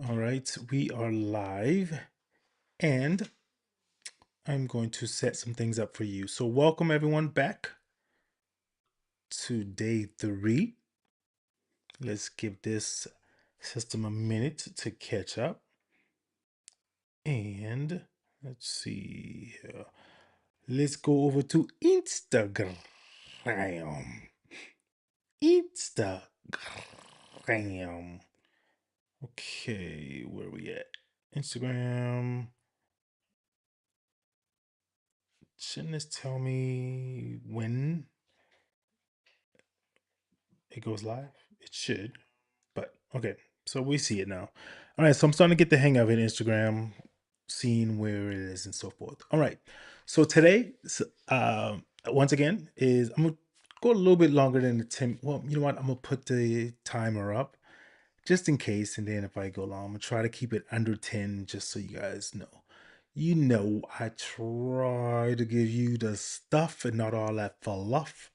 All right, we are live and I'm going to set some things up for you. So, welcome everyone back to day 3. Let's give this system a minute to catch up. And let's see here. Let's go over to Instagram. Instagram. Okay, where we at? Instagram. Shouldn't this tell me when it goes live? It should, but okay. So we see it now. All right. So I'm starting to get the hang of it. Instagram, seeing where it is and so forth. All right. So today, once again, is I'm gonna go a little bit longer than the 10. Well, you know what? I'm gonna put the timer up just in case, and then if I go long, I'm gonna try to keep it under 10, just so you guys know. You know, I try to give you the stuff and not all that fluff.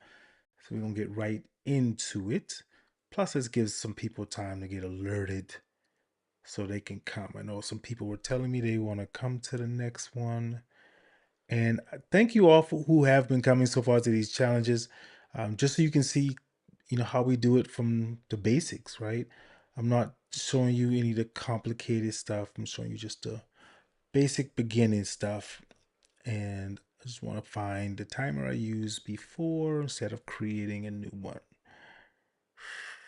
So we're gonna get right into it. Plus, this gives some people time to get alerted so they can come. I know some people were telling me they want to come to the next one. And thank you all for who have been coming so far to these challenges. Just so you can see, how we do it from the basics, right? I'm not showing you any of the complicated stuff. I'm showing you just the basic beginning stuff. And I just want to find the timer I used before instead of creating a new one.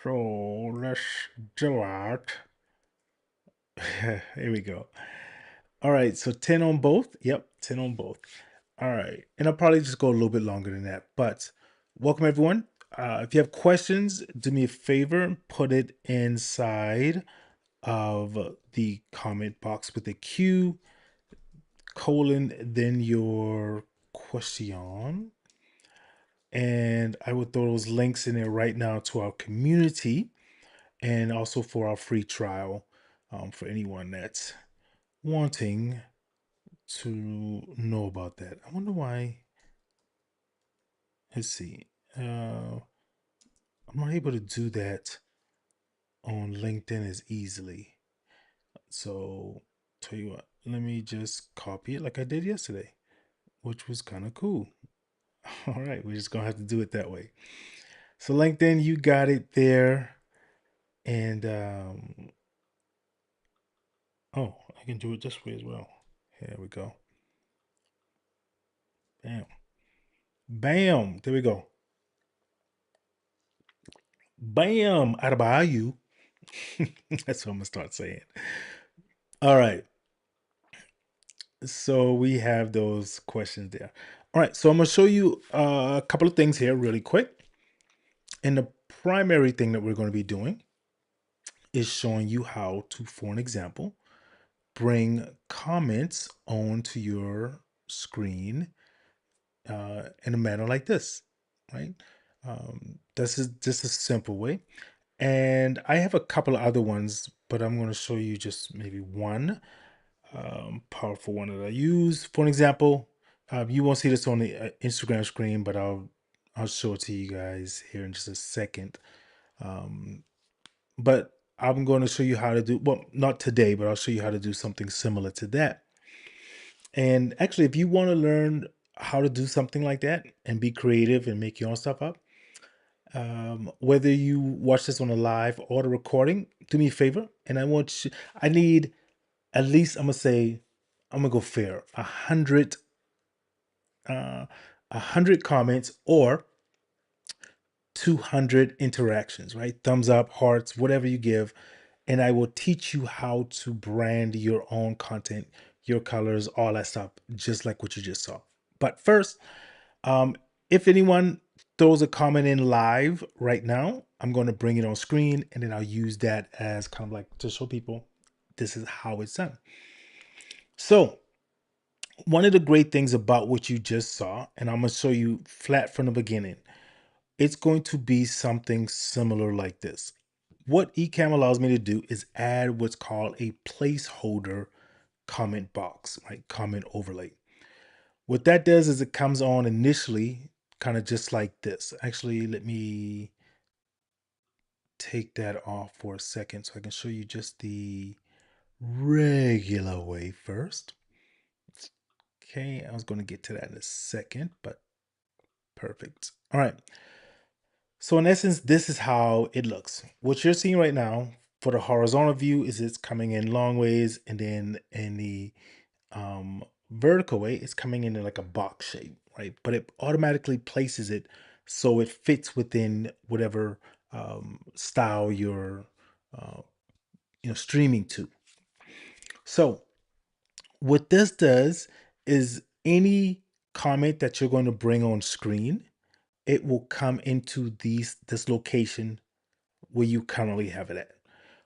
So let's do it. Here we go. All right, so 10 on both. Yep, 10 on both. All right, and I'll probably just go a little bit longer than that. But welcome everyone. If you have questions, do me a favor, put it inside of the comment box with a Q colon, then your question. And I will throw those links in there right now to our community and also for our free trial for anyone that's wanting to know about that. I wonder why. Let's see. I'm not able to do that on LinkedIn as easily. So, tell you what, let me just copy it like I did yesterday, which was kind of cool. All right, we're just gonna have to do it that way. So, LinkedIn, you got it there. And, oh, I can do it this way as well. Here we go. Bam. Bam. There we go. Bam. Out of bayou. That's what I'm going to start saying. All right. So we have those questions there. All right. So I'm going to show you a couple of things here really quick. And the primary thing that we're going to be doing is showing you how to, for an example, bring comments onto your screen in a manner like this, right? This is just a simple way. And I have a couple of other ones, but I'm going to show you just maybe one powerful one that I use. For an example, you won't see this on the Instagram screen, but I'll show it to you guys here in just a second. But I'm going to show you how to do, well, not today, but I'll show you how to do something similar to that. And actually, if you want to learn how to do something like that and be creative and make your own stuff up, whether you watch this on a live or the recording, do me a favor. And I need at least, I'm gonna go fair, 100 comments or 200 interactions, right? Thumbs up, hearts, whatever you give. And I will teach you how to brand your own content, your colors, all that stuff, just like what you just saw. But first, Um, if anyone throws a comment in live right now, I'm going to bring it on screen and then I'll use that as kind of like to show people this is how it's done. So, one of the great things about what you just saw, and I'm going to show you flat from the beginning, it's going to be something similar like this. What ecamm allows me to do is add what's called a placeholder comment box, right? Comment overlay. What that does is it comes on initially kind of just like this. Actually, let me take that off for a second so I can show you just the regular way first. Okay, I was going to get to that in a second, but perfect. All right. So in essence, this is how it looks. What you're seeing right now for the horizontal view is it's coming in long ways, and then in the vertical way, it's coming in like a box shape, right? But it automatically places it so it fits within whatever style you're uh, streaming to. So what this does is any comment that you're going to bring on screen, it will come into this location where you currently have it at,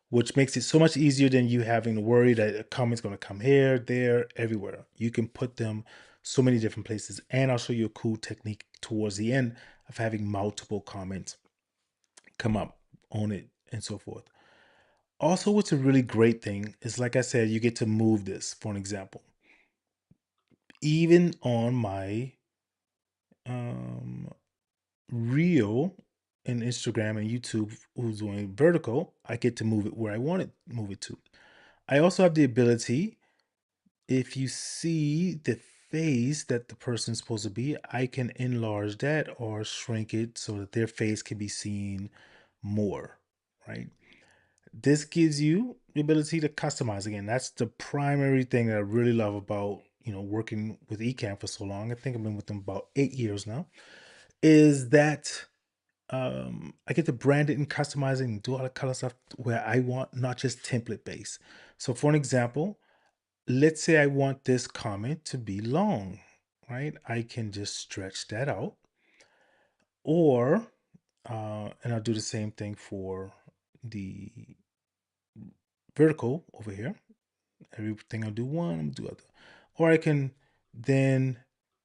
which makes it so much easier than you having to worry that a comment's going to come here, there, everywhere. You can put them so many different places. And I'll show you a cool technique towards the end of having multiple comments come up on it and so forth. Also, what's a really great thing is, like I said, you get to move this. For an example, even on my um, reel in Instagram and YouTube, who's doing vertical, I get to move it where I want it, move it to. I also have the ability, if you see the face that the person's supposed to be, I can enlarge that or shrink it so that their face can be seen more, right? This gives you the ability to customize. Again, that's the primary thing that I really love about, working with ecamm for so long. I think I've been with them about 8 years now, is that I get to brand it and customize it and do all the color stuff where I want, not just template based. So for an example, let's say I want this comment to be long, right? I can just stretch that out, or and I'll do the same thing for the vertical over here. Everything I'll do one, I'm gonna do other. Or I can then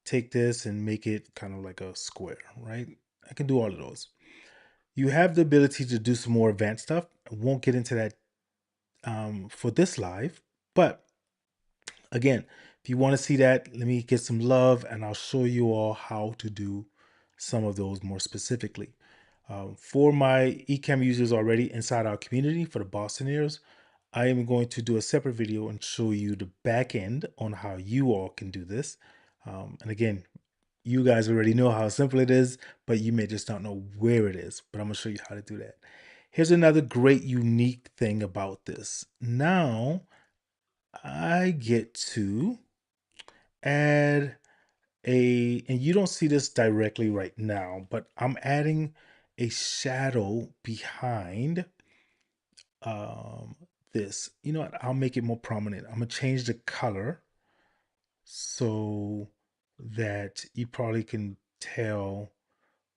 take this and make it kind of like a square, right? I can do all of those. You have the ability to do some more advanced stuff. I won't get into that for this live, but again, if you want to see that, let me get some love and I'll show you all how to do some of those more specifically. For my ecamm users already inside our community for the Boston I am going to do a separate video and show you the back end on how you all can do this. And again, you guys already know how simple it is, but you may just not know where it is. But I'm going to show you how to do that. Here's another great unique thing about this. Now I get to add and you don't see this directly right now, but I'm adding a shadow behind um, this. You know what? I'll make it more prominent. I'm gonna change the color so that you probably can tell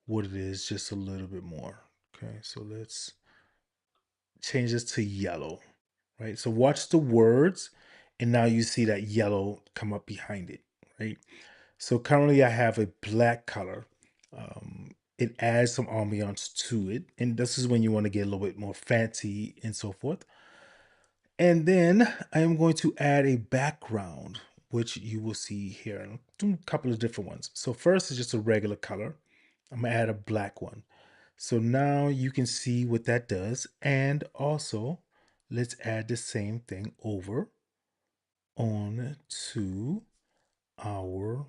what it is just a little bit more. Okay, so let's change this to yellow, right? So watch the words, and now you see that yellow come up behind it, right? So currently I have a black color. It adds some ambiance to it. And this is when you want to get a little bit more fancy and so forth. And then I am going to add a background, which you will see here. And I'll do a couple of different ones. So first is just a regular color. I'm gonna add a black one. So now you can see what that does. And also let's add the same thing over on to our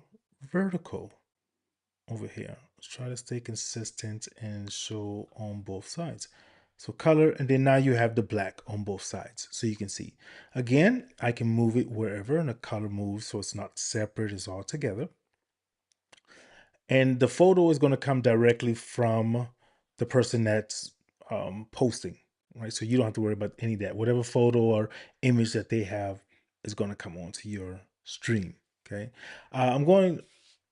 vertical over here. Let's try to stay consistent and show on both sides. So color, and then now you have the black on both sides. So you can see, again, I can move it wherever and the color moves so it's not separate, it's all together. And the photo is going to come directly from the person that's posting, right? So you don't have to worry about any of that. Whatever photo or image that they have is going to come onto your stream. Okay. I'm going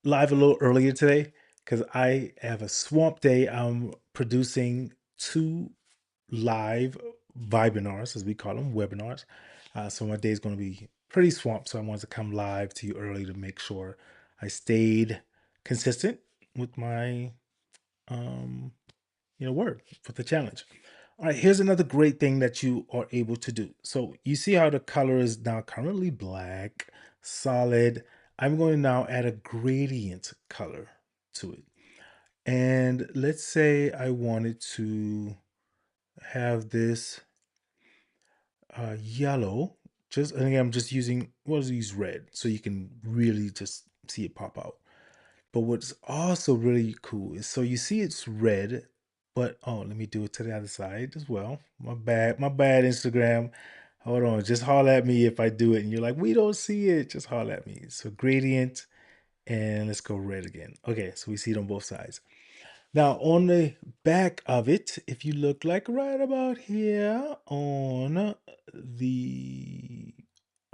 live a little earlier today because I have a swamp day. I'm producing 2 live webinars, as we call them, webinars. So my day is going to be pretty swamped. So I wanted to come live to you early to make sure I stayed consistent with my word for the challenge. All right, here's another great thing that you are able to do. So you see how the color is now currently black, solid. I'm going to now add a gradient color to it. And let's say I wanted to have this yellow Just and again, I'm just using what is these red so you can really just see it pop out. But what's also really cool is so you see it's red, but oh, let me do it to the other side as well. My bad, Instagram. Hold on, just holler at me if I do it and you're like, we don't see it. Just holler at me. So gradient, and let's go red again. Okay, so we see it on both sides. Now, on the back of it, if you look like right about here on the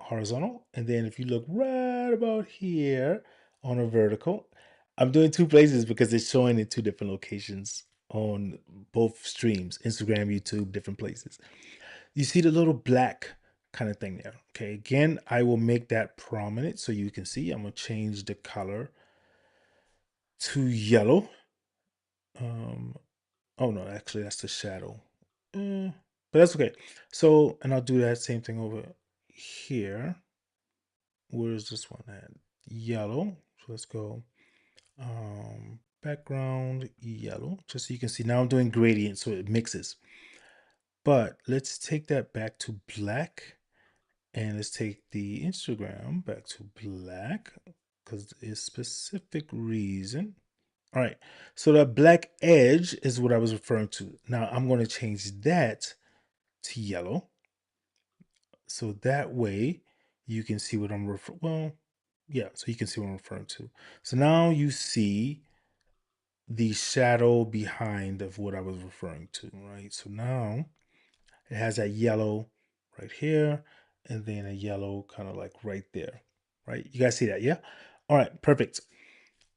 horizontal, and then if you look right about here on a vertical, I'm doing two places because it's showing in two different locations on both streams, Instagram, YouTube, different places. You see the little black kind of thing there. Okay, again, I will make that prominent so you can see. I'm gonna change the color to yellow. Um, Oh no, actually that's the shadow. Mm, but that's okay. So, and I'll do that same thing over here. Where is this one at? Yellow. So let's go background yellow, just so you can see. Now I'm doing gradient, so it mixes. But let's take that back to black, and let's take the Instagram back to black because it's specific reason. All right, so that black edge is what I was referring to. Now I'm going to change that to yellow. So that way you can see what I'm referring, well, yeah, so you can see what I'm referring to. So now you see the shadow behind of what I was referring to, right? So now it has that yellow right here and then a yellow kind of like right there, right? You guys see that, yeah? All right, perfect.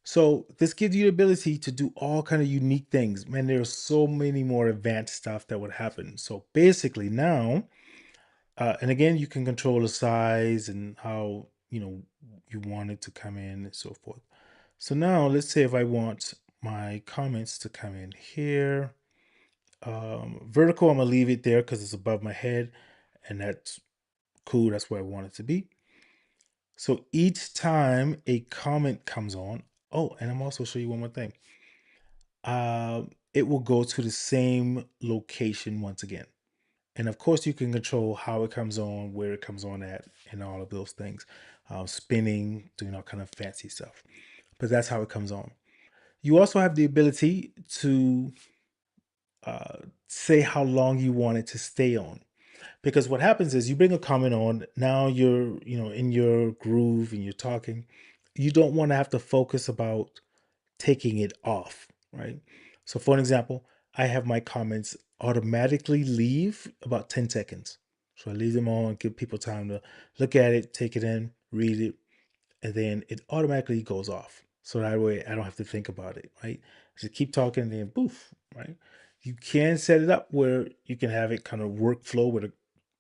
So this gives you the ability to do all kind of unique things. Man, there's so many more advanced stuff that would happen. So basically now, and again, you can control the size and how, you want it to come in and so forth. So now let's say if I want my comments to come in here, vertical, I'm gonna leave it there because it's above my head and that's cool. That's where I want it to be. So each time a comment comes on, oh, and I'm also show you one more thing. It will go to the same location once again. And of course, you can control how it comes on, where it comes on at, and all of those things. Spinning, doing all kind of fancy stuff. But that's how it comes on. You also have the ability to say how long you want it to stay on. Because what happens is you bring a comment on, now you're, in your groove and you're talking. You don't want to have to focus about taking it off, right? So for an example, I have my comments automatically leave about 10 seconds. So I leave them on, give people time to look at it, take it in, read it, and then it automatically goes off. So that way I don't have to think about it, right? Just keep talking and then poof, right? You can set it up where you can have it kind of workflow where the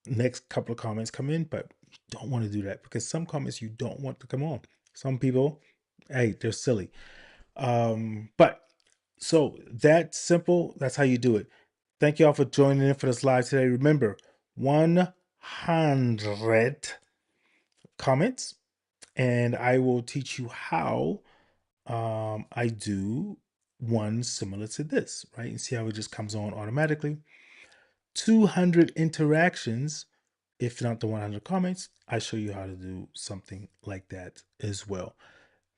next couple of comments come in, but you don't want to do that because some comments you don't want to come on. Some people, hey, they're silly. But so that's simple. That's how you do it. Thank you all for joining in for this live today. Remember, 100 comments, and I will teach you how I do one similar to this, right? And see how it just comes on automatically. 200 interactions, if not the 100 comments, I show you how to do something like that as well.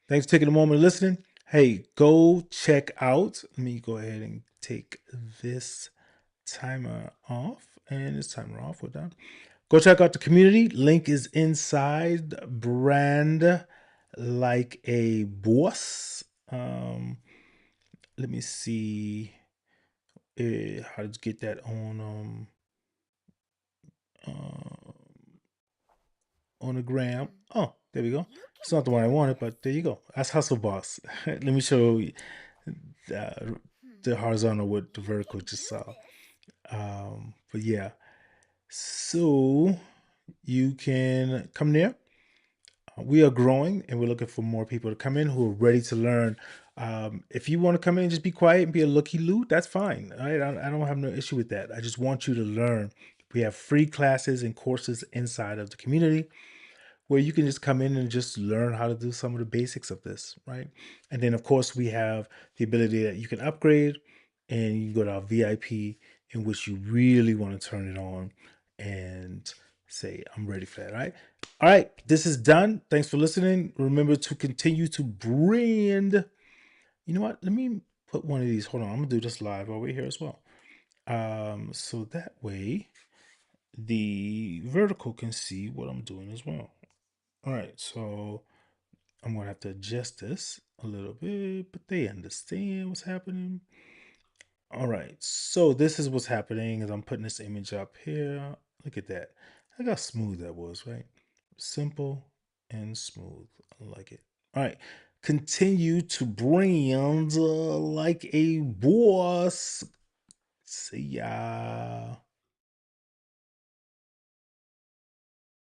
Thanks for taking a moment of listening. Hey, go check out. Let me go ahead and take this timer off. And this timer off. We're done. Go check out the community. Link is inside. Brand like a boss. Let me see how to get that uh, on the gram. Oh, there we go. You It's can not the one I do wanted, this. but there you go. That's Hustle Boss. Let me show you the, the horizontal with the You vertical can just do saw. this. But yeah, so you can come there. We are growing and we're looking for more people to come in who are ready to learn. If you want to come in and just be quiet and be a looky loo, that's fine. All right? I don't have no issue with that. I just want you to learn. We have free classes and courses inside of the community where you can just come in and just learn how to do some of the basics of this, right? And then, of course, we have the ability that you can upgrade and you go to our VIP in which you really want to turn it on and say I'm ready for that. All right. This is done. Thanks for listening. Remember to continue to brand. You know what? Let me put one of these. Hold on. I'm gonna do this live over here as well. So that way the vertical can see what I'm doing as well. All right. So I'm gonna have to adjust this a little bit, but they understand what's happening. All right, so this is what's happening as I'm putting this image up here. Look at that. Look how smooth that was, right? Simple and smooth. I like it. All right, continue to brand like a boss. See ya.